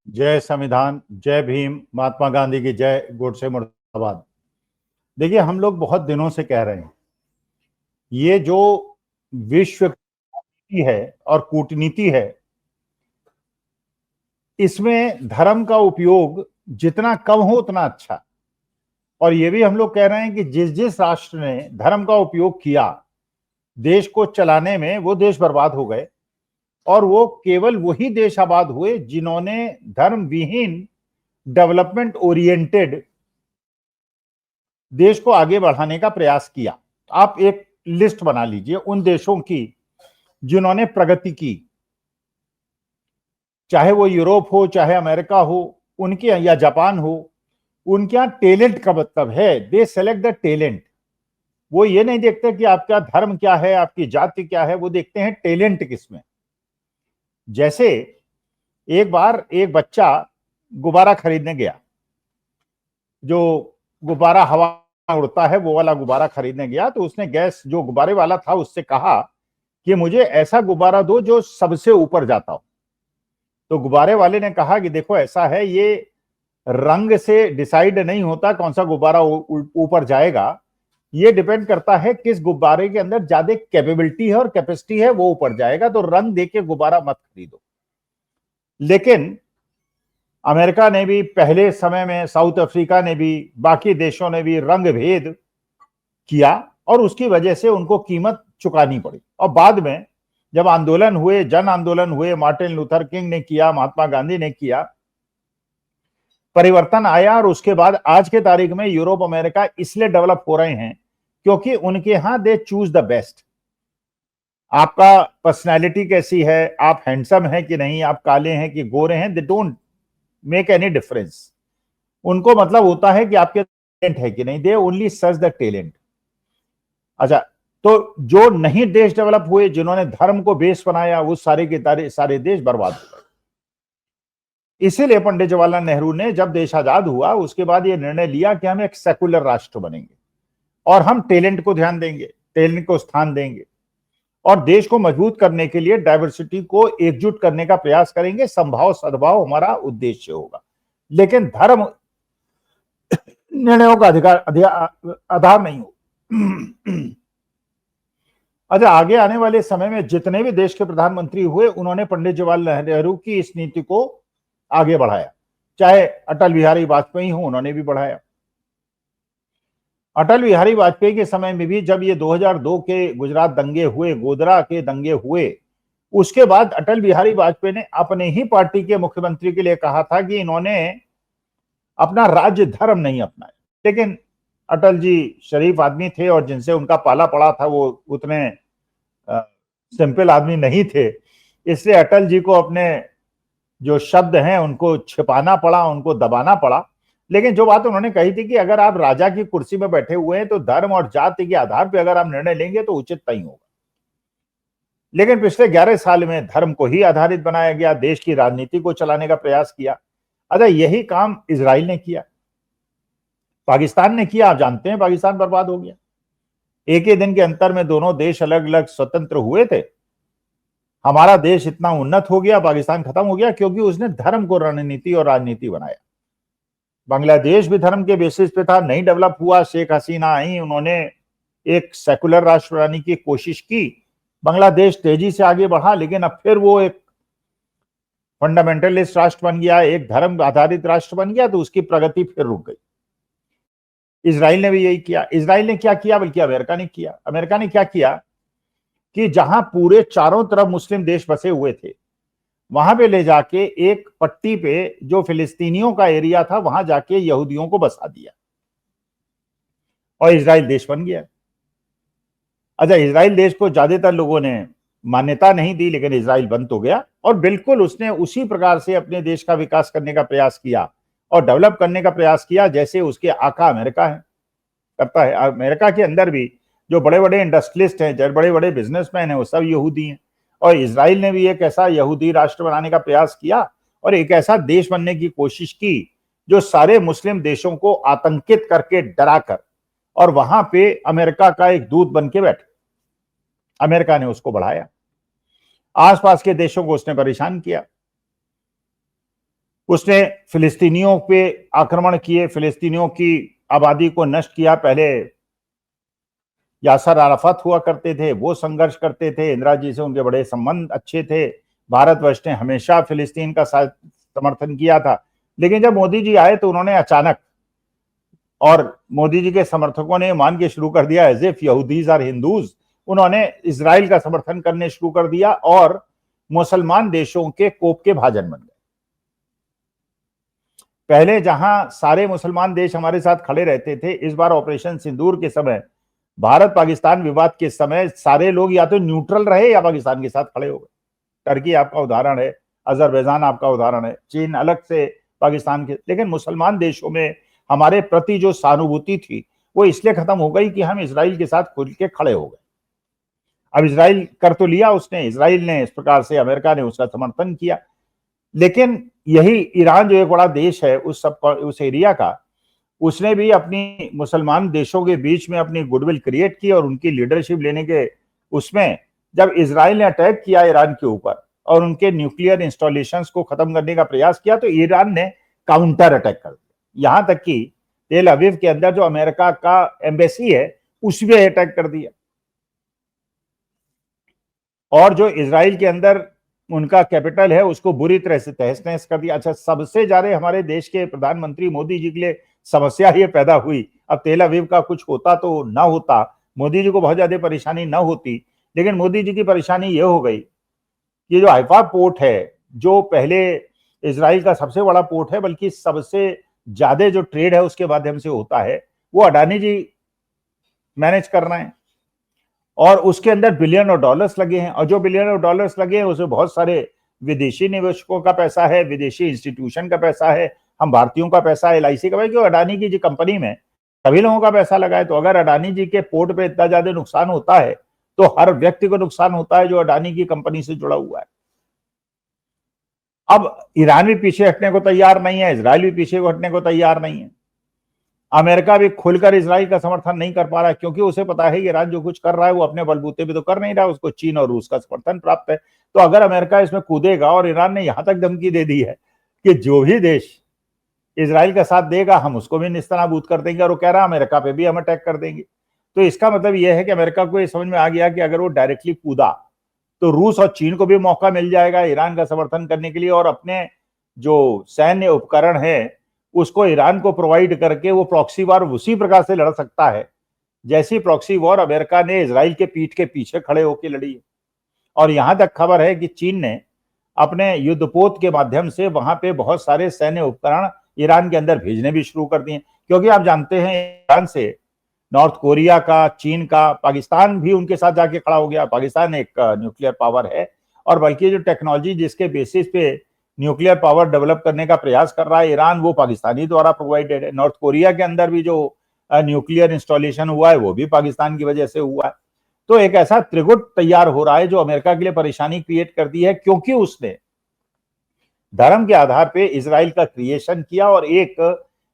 जय संविधान, जय भीम, महात्मा गांधी की जय, गोडसे मुर्दाबाद। देखिए, हम लोग बहुत दिनों से कह रहे हैं, ये जो विश्व की है और कूटनीति है, इसमें धर्म का उपयोग जितना कम हो उतना अच्छा। और ये भी हम लोग कह रहे हैं कि जिस जिस राष्ट्र ने धर्म का उपयोग किया देश को चलाने में, वो देश बर्बाद हो गए। और वो केवल वही देश आबाद हुए जिन्होंने धर्म विहीन, डेवलपमेंट ओरिएंटेड देश को आगे बढ़ाने का प्रयास किया। आप एक लिस्ट बना लीजिए उन देशों की जिन्होंने प्रगति की, चाहे वो यूरोप हो, चाहे अमेरिका हो, उनके या जापान हो। उनके यहाँ टैलेंट का मतलब है, दे सेलेक्ट द टैलेंट। वो ये नहीं देखते कि आपका धर्म क्या है, आपकी जाति क्या है, वो देखते हैं टैलेंट किसमें। जैसे एक बार एक बच्चा गुब्बारा खरीदने गया, जो गुब्बारा हवा उड़ता है वो वाला गुब्बारा खरीदने गया, तो उसने गैस जो गुब्बारे वाला था उससे कहा कि मुझे ऐसा गुब्बारा दो जो सबसे ऊपर जाता हो। तो गुब्बारे वाले ने कहा कि देखो, ऐसा है, ये रंग से डिसाइड नहीं होता कौन सा गुब्बारा ऊपर जाएगा। ये डिपेंड करता है किस गुब्बारे के अंदर ज्यादा कैपेबिलिटी है और कैपेसिटी है, वो ऊपर जाएगा। तो रंग देके गुब्बारा मत खरीदो। लेकिन अमेरिका ने भी पहले समय में, साउथ अफ्रीका ने भी, बाकी देशों ने भी रंग भेद किया और उसकी वजह से उनको कीमत चुकानी पड़ी। और बाद में जब आंदोलन हुए, जन आंदोलन हुए, मार्टिन लूथर किंग ने किया, महात्मा गांधी ने किया, परिवर्तन आया। और उसके बाद आज के तारीख में यूरोप, अमेरिका इसलिए डेवलप हो रहे हैं क्योंकि उनके यहां दे चूज द बेस्ट। आपका पर्सनैलिटी कैसी है, आप हैंडसम है कि नहीं, आप काले हैं कि गोरे हैं, they don't make any difference. उनको मतलब होता है कि आपके टैलेंट है कि नहीं, they only search the talent. अच्छा, तो जो नहीं देश डेवलप हुए, जिन्होंने धर्म को बेस बनाया, वो सारे के सारे देश बर्बाद हो गए। इसीलिए पंडित जवाहरलाल नेहरू ने जब देश आजाद हुआ उसके बाद ये निर्णय लिया कि हम एक सेकुलर राष्ट्र बनेंगे और हम टैलेंट को ध्यान देंगे, टैलेंट को स्थान देंगे और देश को मजबूत करने के लिए डाइवर्सिटी को एकजुट करने का प्रयास करेंगे। संभाव सद्भाव हमारा उद्देश्य होगा, लेकिन धर्म निर्णयों का आधार नहीं हो। अच्छा, आगे आने वाले समय में जितने भी देश के प्रधानमंत्री हुए, उन्होंने पंडित जवाहरलाल नेहरू की इस नीति को आगे बढ़ाया। चाहे अटल बिहारी वाजपेयी हो, उन्होंने भी बढ़ाया। अटल बिहारी वाजपेयी के समय में भी जब ये 2002 के गुजरात दंगे हुए, गोधरा के दंगे हुए, उसके बाद अटल बिहारी वाजपेयी ने अपने ही पार्टी के मुख्यमंत्री के लिए कहा था कि इन्होंने अपना राज्य धर्म नहीं अपनाया। लेकिन अटल जी शरीफ आदमी थे और जिनसे उनका पाला पड़ा था वो उतने सिंपल आदमी नहीं थे। इसलिए अटल जी को अपने जो शब्द हैं उनको छिपाना पड़ा, उनको दबाना पड़ा। लेकिन जो बात उन्होंने कही थी कि अगर आप राजा की कुर्सी में बैठे हुए हैं तो धर्म और जाति के आधार पर अगर आप निर्णय लेंगे तो उचित नहीं होगा। लेकिन पिछले 11 साल में धर्म को ही आधारित बनाया गया, देश की राजनीति को चलाने का प्रयास किया। अच्छा, यही काम इजराइल ने किया, पाकिस्तान ने किया। आप जानते हैं पाकिस्तान बर्बाद हो गया। एक ही दिन के अंतर में दोनों देश अलग अलग स्वतंत्र हुए थे। हमारा देश इतना उन्नत हो गया, पाकिस्तान खत्म हो गया क्योंकि उसने धर्म को रणनीति और राजनीति बनाया। बांग्लादेश भी धर्म के बेसिस पे था, नहीं डेवलप हुआ। शेख हसीना आई, उन्होंने एक सेकुलर राष्ट्र बनाने की कोशिश की, बांग्लादेश तेजी से आगे बढ़ा। लेकिन अब फिर वो एक फंडामेंटलिस्ट राष्ट्र बन गया, एक धर्म आधारित राष्ट्र बन गया, तो उसकी प्रगति फिर रुक गई। इजराइल ने भी यही किया। इजराइल ने क्या किया, बल्कि अमेरिका ने किया। अमेरिका ने क्या किया कि जहां पूरे चारों तरफ मुस्लिम देश बसे हुए थे, वहां पे ले जाके एक पट्टी पे जो फिलिस्तीनियों का एरिया था, वहां जाके यहूदियों को बसा दिया और इजराइल देश बन गया। अच्छा, इजराइल देश को ज्यादातर लोगों ने मान्यता नहीं दी, लेकिन इजराइल बन तो गया और बिल्कुल उसने उसी प्रकार से अपने देश का विकास करने का प्रयास किया और डेवलप करने का प्रयास किया जैसे उसके आका अमेरिका है, करता है। अमेरिका के अंदर भी जो बड़े बड़े इंडस्ट्रियलिस्ट हैं, जो बड़े बड़े बिजनेसमैन हैं, वो सब यहूदी हैं। और इजराइल ने भी एक ऐसा यहूदी राष्ट्र बनाने का प्रयास किया और एक ऐसा देश बनने की कोशिश की जो सारे मुस्लिम देशों को आतंकित करके, डराकर, और वहां पे अमेरिका का एक दूत बन के बैठे। अमेरिका ने उसको बढ़ाया, आसपास के देशों को उसने परेशान किया। उसने फिलिस्तीनियों पे आक्रमण किए, फिलिस्तीनियों की आबादी को नष्ट किया। पहले यासर अराफत हुआ करते थे, वो संघर्ष करते थे, इंदिरा जी से उनके बड़े संबंध अच्छे थे। भारतवर्ष ने हमेशा फिलिस्तीन का समर्थन किया था। लेकिन जब मोदी जी आए तो उन्होंने अचानक, और मोदी जी के समर्थकों ने मान के शुरू कर दिया एज इफ यहूदीज आर हिंदूज, उन्होंने इजराइल का समर्थन करने शुरू कर दिया और मुसलमान देशों के कोप के भाजन बन गए। पहले जहां सारे मुसलमान देश हमारे साथ खड़े रहते थे, इस बार ऑपरेशन सिंदूर के समय, भारत पाकिस्तान विवाद के समय सारे लोग या तो न्यूट्रल रहे या पाकिस्तान के साथ खड़े हो गए। टर्की आपका उदाहरण है, अजरबैजान आपका उदाहरण है, चीन अलग से पाकिस्तान के। लेकिन मुसलमान देशों में हमारे प्रति जो सहानुभूति थी वो इसलिए खत्म हो गई कि हम इसराइल के साथ खुल के खड़े हो गए। अब इसराइल कर तो लिया उसने, इसराइल ने इस प्रकार से, अमेरिका ने उसका समर्थन किया। लेकिन यही ईरान जो एक बड़ा देश है उस एरिया का, उसने भी अपनी मुसलमान देशों के बीच में अपनी गुडविल क्रिएट की और उनकी लीडरशिप लेने के उसमें, जब इसराइल ने अटैक किया ईरान के ऊपर और उनके न्यूक्लियर इंस्टॉलेशंस को खत्म करने का प्रयास किया, तो ईरान ने काउंटर अटैक कर दिया। यहां तक कि तेल अवीव के अंदर जो अमेरिका का एम्बेसी है उस पे अटैक कर दिया, और जो इसराइल के अंदर उनका कैपिटल है उसको बुरी तरह से तहस नहस कर दिया। अच्छा, सबसे ज्यादा हमारे देश के प्रधानमंत्री मोदी जी के लिए समस्या ये पैदा हुई, अब तेल अवीव का कुछ होता तो ना होता, मोदी जी को बहुत ज्यादा परेशानी ना होती, लेकिन मोदी जी की परेशानी ये हो गई कि जो हाइफा पोर्ट है, जो पहले इसराइल का सबसे बड़ा पोर्ट है, बल्कि सबसे ज्यादा जो ट्रेड है उसके माध्यम से होता है, वो अडानी जी मैनेज कर रहे हैं, और उसके अंदर बिलियन ऑफ डॉलर्स लगे हैं, और जो बिलियन ऑफ डॉलर्स लगे हैं उसमें बहुत सारे विदेशी निवेशकों का पैसा है, विदेशी इंस्टीट्यूशन का पैसा है, हम भारतीयों का पैसा है, LIC का, भाई क्यों अडानी की जो कंपनी में सभी लोगों का पैसा लगा है। तो अगर अडानी जी के पोर्ट पे इतना ज्यादा नुकसान होता है तो हर व्यक्ति को नुकसान होता है जो अडानी की कंपनी से जुड़ा हुआ है। अब ईरान भी पीछे हटने को तैयार नहीं है, इसराइल भी पीछे हटने को तैयार नहीं है, अमेरिका भी खुलकर इसराइल का समर्थन नहीं कर पा रहा है, क्योंकि उसे पता है ईरान जो कुछ कर रहा है वो अपने बलबूते पे तो कर नहीं रहा, उसको चीन और रूस का समर्थन प्राप्त है। तो अगर अमेरिका इसमें कूदेगा, और ईरान ने यहां तक धमकी दे दी है कि जो भी देश इसराइल का साथ देगा हम उसको भी निस्तानाबूद कर देंगे, और वो कह रहा है अमेरिका पे भी हम अटैक कर देंगे। तो इसका मतलब यह है कि अमेरिका को ये समझ में आ गया कि अगर वो डायरेक्टली कूदा तो रूस और चीन को भी मौका मिल जाएगा ईरान का समर्थन करने के लिए, और अपने जो सैन्य उपकरण है उसको ईरान को प्रोवाइड करके वो प्रॉक्सी वॉर उसी प्रकार से लड़ सकता है जैसी प्रॉक्सी वॉर अमेरिका ने इसराइल के पीठ के पीछे खड़े होकर लड़ी है। और यहां तक खबर है कि चीन ने अपने युद्धपोत के माध्यम से वहां पे बहुत सारे सैन्य उपकरण ईरान के अंदर भेजने भी शुरू कर दिए, क्योंकि आप जानते हैं ईरान से नॉर्थ कोरिया का, चीन का, पाकिस्तान भी उनके साथ जाके खड़ा हो गया। पाकिस्तान एक न्यूक्लियर पावर है, और बल्कि जो टेक्नोलॉजी जिसके बेसिस पे न्यूक्लियर पावर डेवलप करने का प्रयास कर रहा है ईरान, वो पाकिस्तानी द्वारा प्रोवाइडेड है। नॉर्थ कोरिया के अंदर भी जो न्यूक्लियर इंस्टॉलेशन हुआ है वो भी पाकिस्तान की वजह से हुआ है। तो एक ऐसा त्रिगुट तैयार हो रहा है जो अमेरिका के लिए परेशानी क्रिएट कर दी है, क्योंकि उसने धर्म के आधार पे इसराइल का क्रिएशन किया, और एक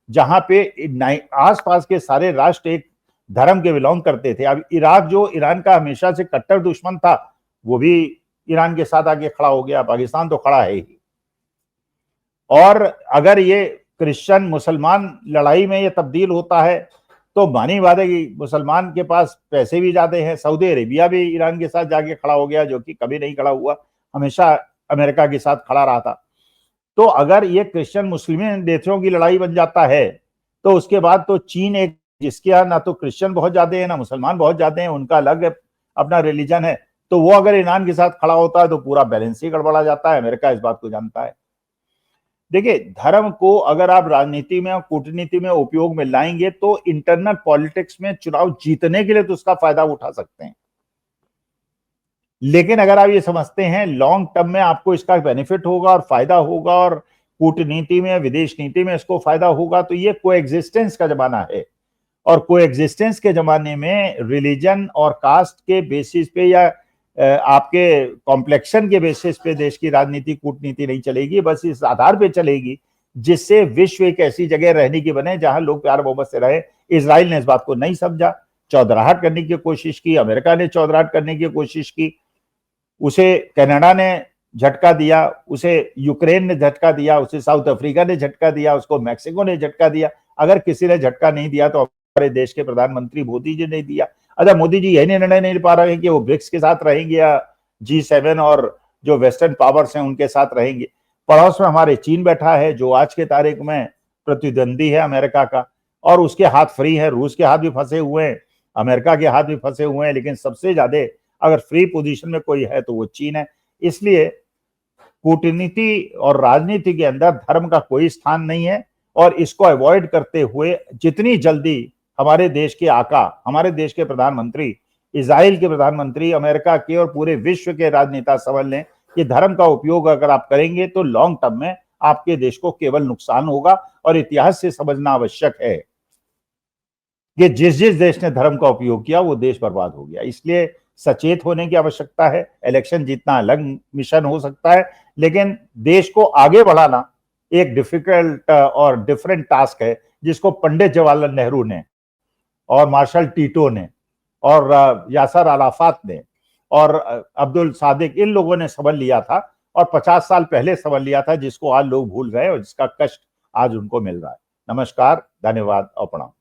जहां पे आसपास के सारे राष्ट्र एक धर्म के बिलोंग करते थे। अब इराक जो ईरान का हमेशा से कट्टर दुश्मन था वो भी ईरान के साथ आके खड़ा हो गया, पाकिस्तान तो खड़ा है ही। और अगर ये क्रिश्चियन मुसलमान लड़ाई में ये तब्दील होता है तो मानी बात है कि मुसलमान के पास पैसे भी ज्यादा हैं। सऊदी अरेबिया भी ईरान के साथ जाके खड़ा हो गया, जो कि कभी नहीं खड़ा हुआ, हमेशा अमेरिका के साथ खड़ा रहा था। तो अगर ये क्रिश्चियन मुस्लिम देशों की लड़ाई बन जाता है तो उसके बाद तो चीन, एक जिसके यहाँ ना तो क्रिश्चियन बहुत ज्यादा है ना मुसलमान बहुत ज्यादा है, उनका अलग अपना रिलीजन है, तो वो अगर ईरान के साथ खड़ा होता है तो पूरा बैलेंस ही गड़बड़ा जाता है। अमेरिका इस बात को जानता है। देखिए, धर्म को अगर आप राजनीति में और कूटनीति में उपयोग में लाएंगे तो इंटरनल पॉलिटिक्स में चुनाव जीतने के लिए तो उसका फायदा उठा सकते हैं, लेकिन अगर आप ये समझते हैं लॉन्ग टर्म में आपको इसका बेनिफिट होगा और फायदा होगा और कूटनीति में, विदेश नीति में इसको फायदा होगा, तो ये कोएग्जिस्टेंस का जमाना है। और कोएग्जिस्टेंस के जमाने में रिलीजन और कास्ट के बेसिस पे या आपके कॉम्प्लेक्शन के बेसिस पे देश की राजनीति, कूटनीति नहीं चलेगी, बस इस आधार पे चलेगी जिससे विश्व एक ऐसी जगह रहने की बने जहां लोग प्यार मोहब्बत से रहे। इसराइल ने इस बात को नहीं समझा, चौधराहट करने की कोशिश की, अमेरिका ने चौधराहट करने की कोशिश की, उसे कनाडा ने झटका दिया, उसे यूक्रेन ने झटका दिया, उसे साउथ अफ्रीका ने झटका दिया, उसको मैक्सिको ने झटका दिया। अगर किसी ने झटका नहीं दिया तो हमारे देश के प्रधानमंत्री मोदी जी ने दिया। अच्छा, मोदी जी यही निर्णय नहीं ले पा रहे हैं कि वो ब्रिक्स के साथ रहेंगे या G7 और जो वेस्टर्न पावर्स हैं उनके साथ रहेंगे। पड़ोस में हमारे चीन बैठा है, जो आज के तारीख में प्रतिद्वंदी है अमेरिका का, और उसके हाथ फ्री है। रूस के हाथ भी फंसे हुए हैं, अमेरिका के हाथ भी फंसे हुए हैं, लेकिन सबसे ज्यादा अगर फ्री पोजीशन में कोई है तो वो चीन है। इसलिए कूटनीति और राजनीति के अंदर धर्म का कोई स्थान नहीं है, और इसको अवॉइड करते हुए जितनी जल्दी हमारे देश के आका, हमारे देश के प्रधानमंत्री, इजराइल के प्रधानमंत्री, अमेरिका के और पूरे विश्व के राजनेता समझ लें कि धर्म का उपयोग अगर आप करेंगे तो लॉन्ग टर्म में आपके देश को केवल नुकसान होगा। और इतिहास से समझना आवश्यक है कि जिस जिस देश ने धर्म का उपयोग किया वो देश बर्बाद हो गया। इसलिए सचेत होने की आवश्यकता है। इलेक्शन जीतना अलग मिशन हो सकता है, लेकिन देश को आगे बढ़ाना एक डिफिकल्ट और डिफरेंट टास्क है, जिसको पंडित जवाहरलाल नेहरू ने और मार्शल टीटो ने और यासर अराफात ने और अब्दुल सादिक, इन लोगों ने समझ लिया था, और 50 साल पहले समझ लिया था, जिसको आज लोग भूल गए और जिसका कष्ट आज उनको मिल रहा है। नमस्कार, धन्यवाद और प्रणाम।